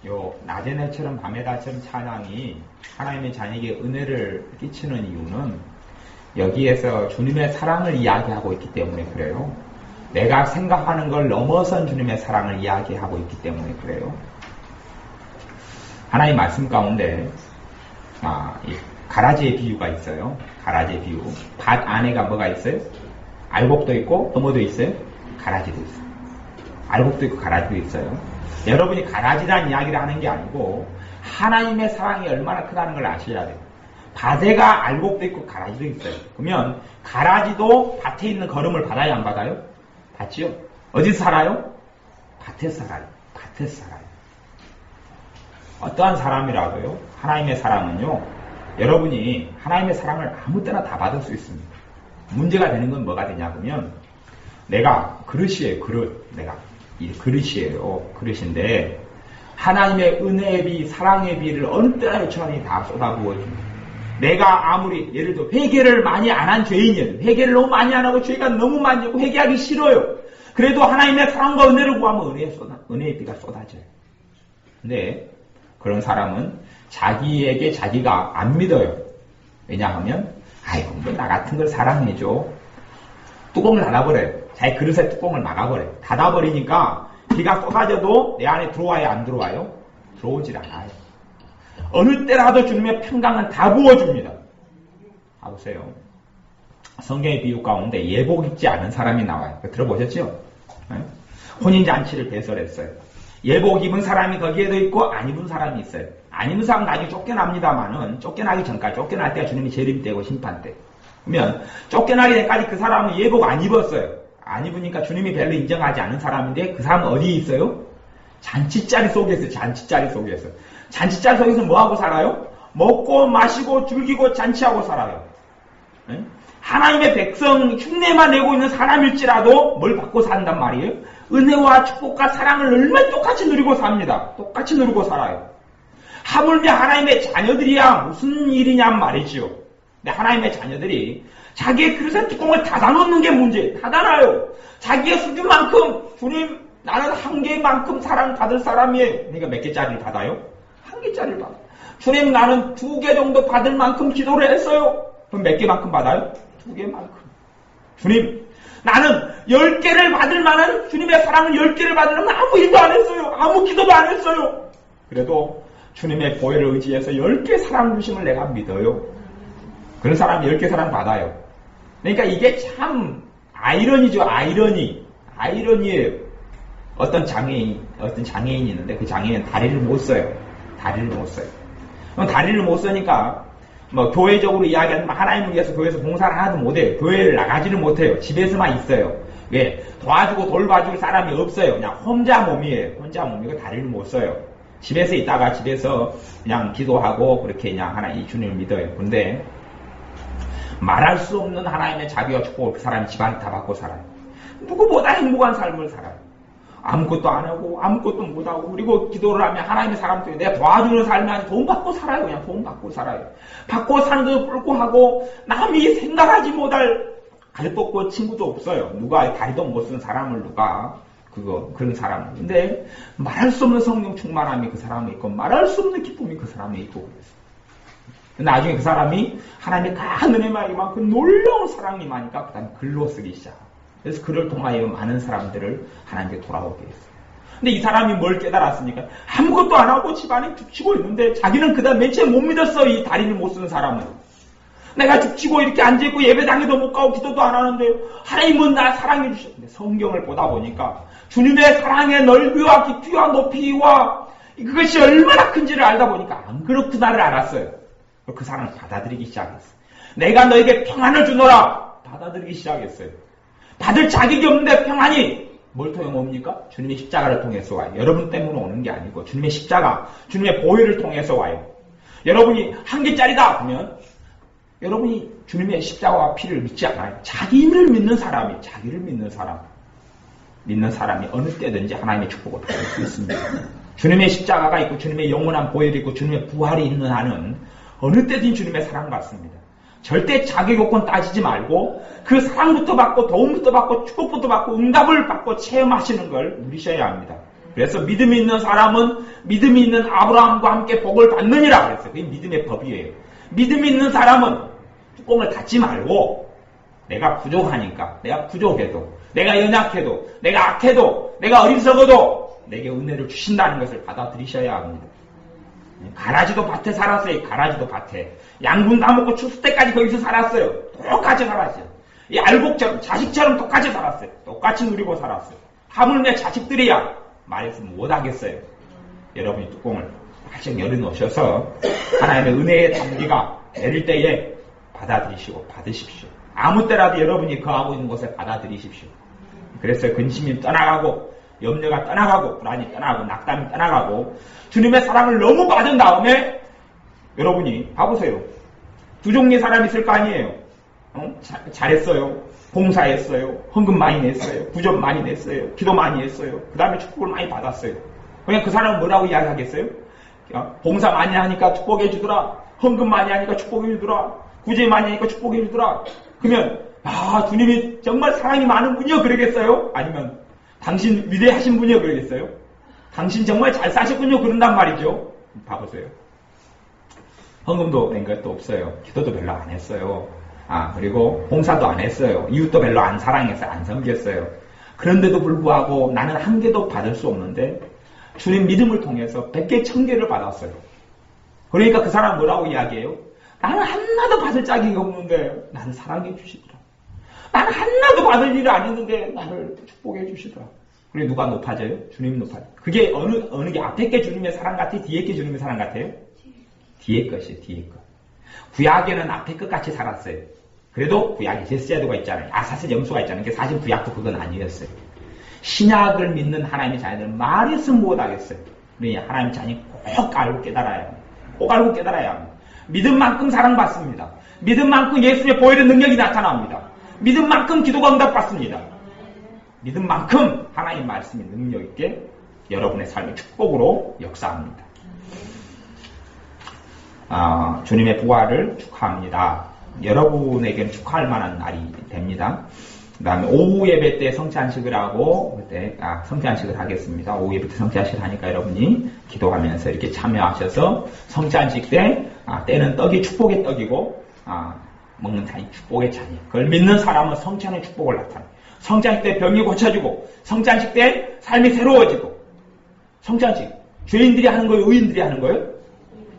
요 낮의 해처럼 밤의 달처럼 찬양이 하나님의 자녀에게 은혜를 끼치는 이유는 여기에서 주님의 사랑을 이야기하고 있기 때문에 그래요. 내가 생각하는 걸 넘어선 주님의 사랑을 이야기하고 있기 때문에 그래요. 하나님 말씀 가운데 이 가라지의 비유가 있어요. 가라지의 비유. 밭 안에가 뭐가 있어요? 알곡도 있고 또 뭐도 있어요? 가라지도 있어요. 알곡도 있고 가라지도 있어요. 여러분이 가라지란 이야기를 하는 게 아니고 하나님의 사랑이 얼마나 크다는 걸 아셔야 돼요. 밭에가 알곡도 있고 가라지도 있어요. 그러면 가라지도 밭에 있는 거름을 받아야 안 받아요? 받지요? 어디서 살아요? 밭에서 살아요. 밭에서 살아요. 어떠한 사람이라도요, 하나님의 사랑은요, 여러분이 하나님의 사랑을 아무 때나 다 받을 수 있습니다. 문제가 되는 건 뭐가 되냐면, 내가 그릇이에요, 그릇. 내가 이 그릇이에요, 그릇인데 하나님의 은혜의 비, 사랑의 비를 어느 때나 요청하니 다 쏟아부어줍니다. 내가 아무리 예를 들어 회개를 많이 안 한 죄인이에요. 회개를 너무 많이 안 하고 죄가 너무 많이 있고 회개하기 싫어요. 그래도 하나님의 사랑과 은혜를 구하면 은혜의 비가 쏟아져요. 근데 그런 사람은 자기에게 자기가 안 믿어요. 왜냐하면 아이고 뭐 나 같은 걸 사랑해줘. 뚜껑을 닫아버려요. 자기 그릇에 뚜껑을 막아버려요. 닫아버리니까 비가 쏟아져도 내 안에 들어와요, 안 들어와요? 들어오질 않아요. 어느 때라도 주님의 평강은 다 부어줍니다. 봐보세요. 성경의 비유 가운데 예복 입지 않은 사람이 나와요. 들어보셨죠? 혼인잔치를 배설했어요. 예복 입은 사람이 거기에도 있고 안 입은 사람이 있어요. 안 입은 사람은 나중에 쫓겨납니다만은 쫓겨나기 전까지, 쫓겨날 때가 주님이 재림때고 심판때. 그러면 쫓겨나기 전까지 그 사람은 예복 안 입었어요. 안 입으니까 주님이 별로 인정하지 않은 사람인데 그 사람은 어디에 있어요? 잔치자리 속에 있어요. 잔치자리 속에서. 잔치자리 속에서 뭐하고 살아요? 먹고 마시고 즐기고 잔치하고 살아요. 네? 하나님의 백성 흉내만 내고 있는 사람일지라도 뭘 받고 산단 말이에요? 은혜와 축복과 사랑을 얼마나 똑같이 누리고 삽니다. 똑같이 누리고 살아요. 하물며 하나님의 자녀들이야 무슨 일이냔 말이지요. 근데 하나님의 자녀들이 자기의 그릇에 뚜껑을 닫아놓는 게 문제예요. 닫아놔요. 자기의 수준만큼 주님 나는 한 개만큼 사랑받을 사람이에요. 그러니까 몇 개짜리를 받아요? 한 개짜리를 받아요. 주님 나는 2개 정도 받을 만큼 기도를 했어요. 그럼 몇 개만큼 받아요? 2개만큼. 주님 나는 10개를 받을 만한 주님의 사랑을 10개를 받으려면 아무 일도 안 했어요. 아무 기도도 안 했어요. 그래도 주님의 보혈을 의지해서 10개 사랑 주심을 내가 믿어요. 그런 사람이 10개 사랑 받아요. 그러니까 이게 참 아이러니죠. 아이러니예요. 어떤 장애인이 있는데 그 장애인은 다리를 못 써요. 그럼 다리를 못 쓰니까 뭐 교회적으로 이야기하면 하나님을 위해서 교회에서 봉사를 하나도 못해요. 교회를 나가지를 못해요. 집에서만 있어요. 왜? 도와주고 돌봐줄 사람이 없어요. 그냥 혼자 몸이에요. 혼자 몸이고 다리를 못 써요. 집에서 있다가 집에서 그냥 기도하고 그렇게 그냥 하나님 주님을 믿어요. 근데 말할 수 없는 하나님의 자비와 축복을 그 사람이 집안을 다 받고 살아요. 누구보다 행복한 삶을 살아요. 아무것도 안 하고 아무것도 못하고 그리고 기도를 하면 하나님의 사람 때문에 내가 도와주는 삶이 아니라 돈 받고 살아요. 그냥 돈 받고 살아요. 받고 사는 것도 불구하고 남이 생각하지 못할 가족도 없고 친구도 없어요. 누가 다리도 못 쓰는 사람을 누가 그런 사람을. 근데 말할 수 없는 성령 충만함이 그 사람에 있고 말할 수 없는 기쁨이 그 사람에 있고 그랬어요. 나중에 그 사람이 하나님의 큰 은혜만 이만큼 놀라운 사랑이 많으니까 그 다음에 글로 쓰기 시작. 그래서 그를 통하여 많은 사람들을 하나님께 돌아오게 했어요. 근데 이 사람이 뭘 깨달았습니까? 아무것도 안 하고 집안에 죽치고 있는데 자기는 그다음 맨 처음에 못 믿었어. 이 다리를 못 쓰는 사람은. 내가 죽치고 이렇게 앉아있고 예배당에도 못 가고 기도도 안 하는데 하나님은 나 사랑해 주셨는데 성경을 보다 보니까 주님의 사랑의 넓이와 깊이와 높이와 그것이 얼마나 큰지를 알다 보니까 안 그렇구나를 알았어요. 그 사람을 받아들이기 시작했어요. 내가 너에게 평안을 주노라. 받아들이기 시작했어요. 받을 자격이 없는데 평안이 뭘 통해 옵니까? 주님의 십자가를 통해서 와요. 여러분 때문에 오는 게 아니고 주님의 십자가, 주님의 보혈을 통해서 와요. 여러분이 한 개짜리다 하면 여러분이 주님의 십자가와 피를 믿지 않아요. 자기를 믿는 사람이 믿는 사람이 어느 때든지 하나님의 축복을 받을 수 있습니다. 주님의 십자가가 있고 주님의 영원한 보혈이 있고 주님의 부활이 있는 한은 어느 때든지 주님의 사랑 받습니다. 절대 자기 요건 따지지 말고 그 사랑부터 받고 도움부터 받고 축복부터 받고 응답을 받고 체험하시는 걸 누리셔야 합니다. 그래서 믿음이 있는 사람은 믿음이 있는 아브라함과 함께 복을 받느니라 그랬어요. 그게 믿음의 법이에요. 믿음이 있는 사람은 뚜껑을 닫지 말고 내가 부족하니까, 내가 부족해도, 내가 연약해도, 내가 악해도, 내가 어리석어도 내게 은혜를 주신다는 것을 받아들이셔야 합니다. 가라지도 밭에 살았어요. 가라지도 밭에. 양분 다 먹고 추수 때까지 거기서 살았어요. 똑같이 살았어요. 이 알곡처럼, 자식처럼 똑같이 살았어요. 똑같이 누리고 살았어요. 하물며 자식들이야 말했으면 못하겠어요. 여러분이 뚜껑을 활짝 열어놓으셔서 하나님의 은혜의 담기가 내릴 때에 받아들이시고 받으십시오. 아무 때라도 여러분이 거하고 있는 곳에 받아들이십시오. 그래서 근심이 떠나가고 염려가 떠나가고 불안이 떠나가고 낙담이 떠나가고 주님의 사랑을 너무 받은 다음에 여러분이 봐보세요. 두 종류의 사람이 있을 거 아니에요. 잘했어요. 봉사했어요. 헌금 많이 냈어요. 부전 많이 냈어요. 기도 많이 했어요. 그 다음에 축복을 많이 받았어요. 그냥 그 사람은 뭐라고 이야기하겠어요? 봉사 많이 하니까 축복해 주더라. 헌금 많이 하니까 축복해 주더라. 구제 많이 하니까 축복해 주더라. 그러면 주님이 정말 사랑이 많은군요 그러겠어요? 아니면 당신 위대하신 분이요 그러겠어요? 당신 정말 잘 사셨군요 그런단 말이죠. 봐보세요. 헌금도 낸 것도 없어요. 기도도 별로 안 했어요. 그리고 봉사도 안 했어요. 이웃도 별로 안 사랑했어요. 안 섬겼어요. 그런데도 불구하고 나는 한 개도 받을 수 없는데 주님 믿음을 통해서 100개, 1000개를 받았어요. 그러니까 그 사람 뭐라고 이야기해요? 나는 하나도 받을 자격이 없는데 나는 사랑해 주시더라. 나는 하나도 받을 일을 안 했는데 나를 축복해 주시더라. 그래 누가 높아져요? 주님이 높아져요. 그게 어느 게 앞에 게 주님의 사랑 같아요? 뒤에 게 주님의 사랑 같아요? 뒤에 것이에요. 뒤에 것. 구약에는 앞에 끝같이 살았어요. 그래도 구약에 제스제도가 있잖아요. 아사스 염소가 있잖아요. 사실 구약도 그건 아니었어요. 신약을 믿는 하나님의 자녀들은 말했으면 못하겠어요. 그러니 하나님의 자녀이 꼭 알고 깨달아야 합니다. 꼭 알고 깨달아야 합니다. 믿음만큼 사랑받습니다. 믿음만큼 예수의 보혈의 능력이 나타납니다. 믿음만큼 기도가 응답받습니다. 믿음만큼 하나님 말씀이 능력 있게 여러분의 삶의 축복으로 역사합니다. 주님의 부활을 축하합니다. 여러분에게는 축하할 만한 날이 됩니다. 그 다음에 오후 예배 때 성찬식을 하고 그때 성찬식을 하겠습니다. 오후 예배 때 성찬식을 하니까 여러분이 기도하면서 이렇게 참여하셔서 성찬식 때 때는 떡이 축복의 떡이고 먹는 잔이 축복의 잔이. 그걸 믿는 사람은 성찬의 축복을 나타내. 성찬식 때 병이 고쳐지고 성찬식 때 삶이 새로워지고. 성찬식 죄인들이 하는 거예요? 의인들이 하는 거예요?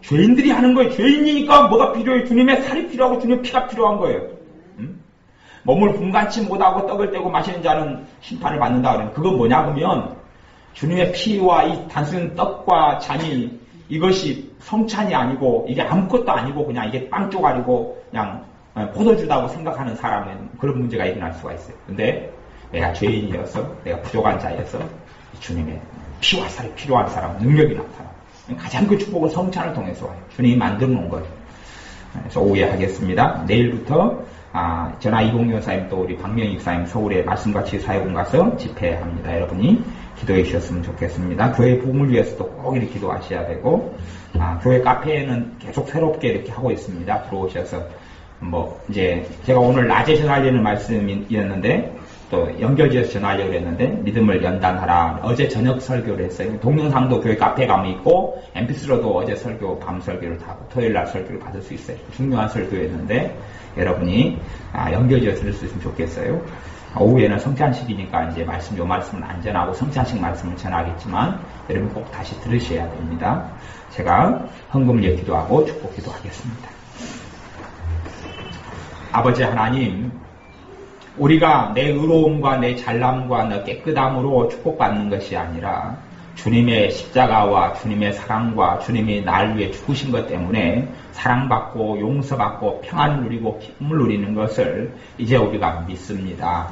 죄인들이 하는 거예요. 죄인이니까 뭐가 필요해요? 주님의 살이 필요하고 주님의 피가 필요한 거예요. 몸을 분간치 못하고 떡을 떼고 마시는 자는 심판을 받는다 그러면 그건 뭐냐 그러면 주님의 피와 이 단순 떡과 잔이 이것이 성찬이 아니고 이게 아무것도 아니고 그냥 이게 빵 쪼가리고 그냥 포도주다고 생각하는 사람은 그런 문제가 일어날 수가 있어요. 근데 내가 죄인이어서 내가 부족한 자여서 주님의 피와 살이 필요한 사람 능력이 나타나. 가장 그 축복은 성찬을 통해서 와요. 주님이 만들어 놓은 거예요. 그래서 오후에 하겠습니다. 내일부터 전하 이봉규 사님 또 우리 박명희 사님 서울에 말씀과 치유 사역원 가서 집회합니다. 여러분이 기도해 주셨으면 좋겠습니다. 교회 부흥을 위해서도 꼭 이렇게 기도하셔야 되고 교회 카페에는 계속 새롭게 이렇게 하고 있습니다. 들어오셔서 이제 제가 오늘 낮에 전하려는 말씀이었는데 또 연결지어서 전하려고 했는데 믿음을 연단하라. 어제 저녁 설교를 했어요. 동영상도 교회 카페에 가면 있고 mp3로도 어제 설교 밤 설교를 하고 토요일날 설교를 받을 수 있어요. 중요한 설교였는데 여러분이 연결지어서 들을 수 있으면 좋겠어요. 오후에는 성찬식이니까 이제 요 말씀은 안 전하고 성찬식 말씀을 전하겠지만 여러분 꼭 다시 들으셔야 됩니다. 제가 헌금을 기도하고 축복 기도하겠습니다. 아버지 하나님, 우리가 내 의로움과 내 잘남과 내 깨끗함으로 축복받는 것이 아니라 주님의 십자가와 주님의 사랑과 주님이 날 위해 죽으신 것 때문에 사랑받고 용서받고 평안을 누리고 기쁨을 누리는 것을 이제 우리가 믿습니다.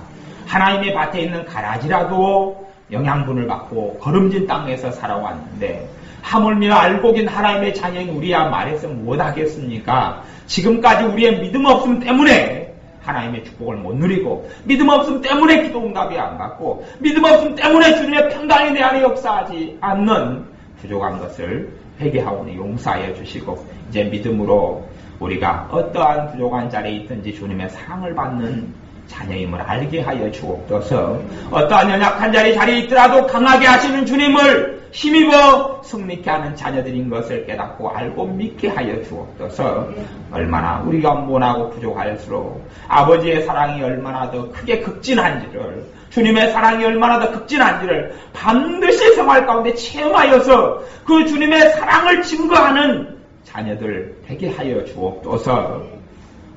하나님의 밭에 있는 가라지라도 영양분을 받고 거름진 땅에서 살아왔는데 하물며 알고 긴 하나님의 자녀인 우리야 말해서 못하겠습니까? 지금까지 우리의 믿음 없음 때문에 하나님의 축복을 못 누리고 믿음 없음 때문에 기도 응답이 안 받고 믿음 없음 때문에 주님의 평강이 내 안에 역사하지 않는 부족한 것을 회개하오니 용서하여 주시고 이제 믿음으로 우리가 어떠한 부족한 자리에 있든지 주님의 사랑을 받는 자녀임을 알게 하여 주옵소서. 어떠한 연약한 자리에 있더라도 강하게 하시는 주님을 힘입어 승리케 하는 자녀들인 것을 깨닫고 알고 믿게 하여 주옵소서. 얼마나 우리가 모나고 부족할수록 아버지의 사랑이 얼마나 더 크게 극진한지를, 주님의 사랑이 얼마나 더 극진한지를 반드시 생활 가운데 체험하여서 그 주님의 사랑을 증거하는 자녀들 되게 하여 주옵소서.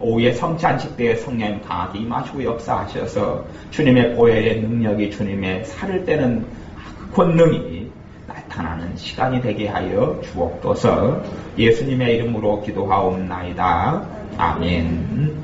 오후에 성찬식 때에 성령님 강하게 임하시고 역사하셔서 주님의 보혈의 능력이, 주님의 살을 떼는 권능이 나타나는 시간이 되게 하여 주옵소서. 예수님의 이름으로 기도하옵나이다. 아멘.